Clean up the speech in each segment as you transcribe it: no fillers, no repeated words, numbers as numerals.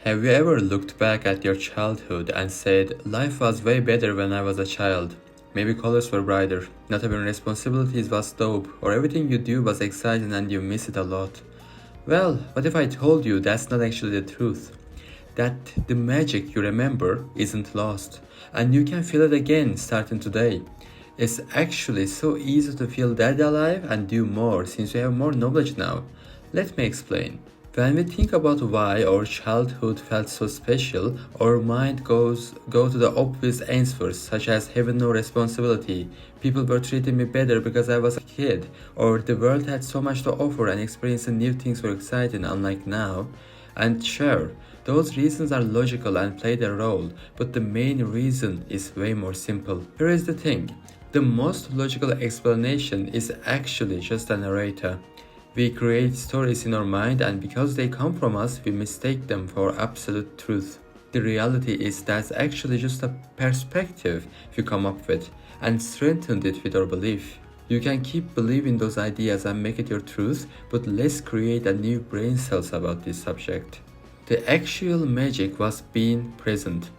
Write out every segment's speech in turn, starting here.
Have you ever looked back at your childhood and said, life was way better when I was a child? Maybe colors were brighter, not having responsibilities was dope, or everything you do was exciting and you miss it a lot. Well, what if I told you that's not actually the truth? That the magic you remember isn't lost, and you can feel it again starting today. It's actually so easy to feel that alive and do more since we have more knowledge now. Let me explain. When we think about why our childhood felt so special, our mind go to the obvious answers such as having no responsibility, people were treating me better because I was a kid, or the world had so much to offer and experiencing new things were exciting unlike now. And sure, those reasons are logical and play their role, but the main reason is way more simple. Here is the thing. The most logical explanation is actually just a narrator. We create stories in our mind, and because they come from us, we mistake them for absolute truth. The reality is that's actually just a perspective we come up with and strengthen it with our belief. You can keep believing those ideas and make it your truth, but let's create a new brain cells about this subject. The actual magic was being present.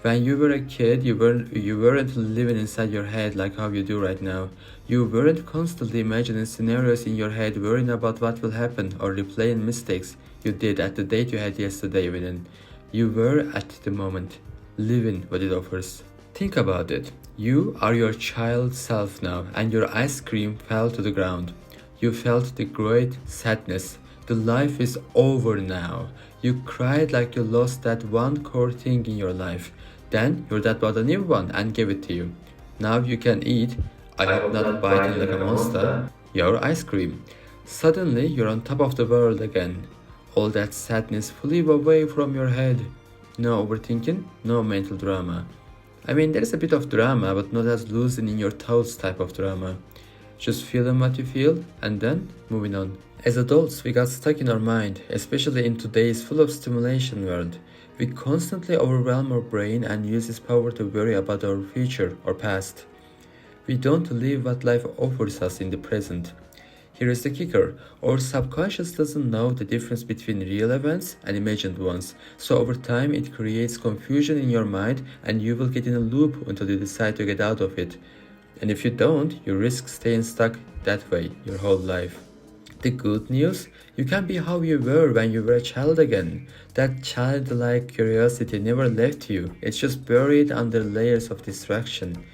When you were a kid, you weren't living inside your head like how you do right now. You weren't constantly imagining scenarios in your head, worrying about what will happen or replaying mistakes you did at the date you had yesterday even. You were at the moment, living what it offers. Think about it. You are your child self now, and your ice cream fell to the ground. You felt the great sadness. The life is over now. You cried like you lost that one core thing in your life. Then your dad bought a new one and gave it to you. Now you can eat, I hope not biting like a monster, your ice cream. Suddenly you're on top of the world again. All that sadness flew away from your head. No overthinking, no mental drama. I mean, there is a bit of drama, but not as losing in your thoughts type of drama. Just feeling what you feel and then moving on. As adults, we got stuck in our mind, especially in today's full of stimulation world. We constantly overwhelm our brain and use its power to worry about our future or past. We don't live what life offers us in the present. Here is the kicker. Our subconscious doesn't know the difference between real events and imagined ones, so over time it creates confusion in your mind and you will get in a loop until you decide to get out of it. And if you don't, you risk staying stuck that way your whole life. The good news? You can be how you were when you were a child again. That childlike curiosity never left you. It's just buried under layers of distraction.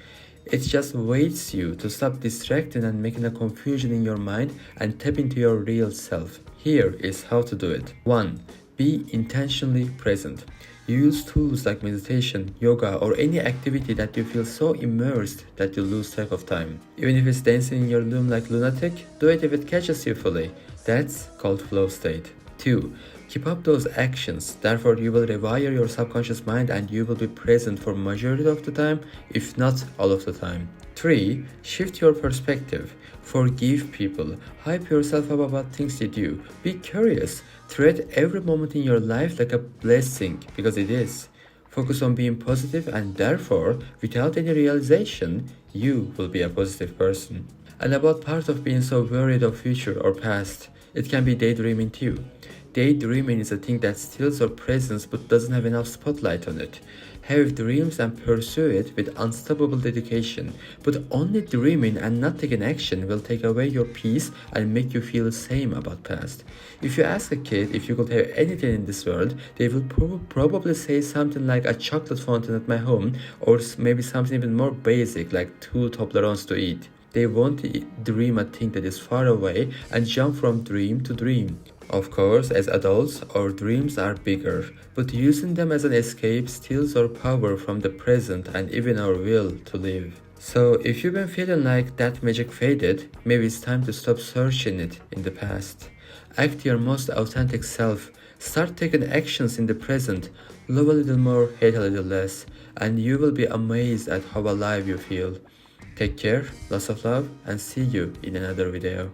It just waits you to stop distracting and making a confusion in your mind and tap into your real self. Here is how to do it. 1. Be intentionally present. Use tools like meditation, yoga, or any activity that you feel so immersed that you lose track of time. Even if it's dancing in your room like lunatic, do it if it catches you fully. That's called flow state. 2. Keep up those actions, therefore you will rewire your subconscious mind and you will be present for majority of the time, if not all of the time. 3. Shift your perspective. Forgive people. Hype yourself up about things you do. Be curious. Treat every moment in your life like a blessing, because it is. Focus on being positive and therefore, without any realization, you will be a positive person. And about part of being so worried of future or past, it can be daydreaming too. Daydreaming is a thing that steals our presence but doesn't have enough spotlight on it. Have dreams and pursue it with unstoppable dedication, but only dreaming and not taking action will take away your peace and make you feel the same about past. If you ask a kid if you could have anything in this world, they will probably say something like a chocolate fountain at my home, or maybe something even more basic like 2 Toblerones to eat. They won't dream a thing that is far away and jump from dream to dream. Of course, as adults, our dreams are bigger, but using them as an escape steals our power from the present and even our will to live. So, if you've been feeling like that magic faded, maybe it's time to stop searching it in the past. Act your most authentic self, start taking actions in the present, love a little more, hate a little less, and you will be amazed at how alive you feel. Take care, lots of love, and see you in another video.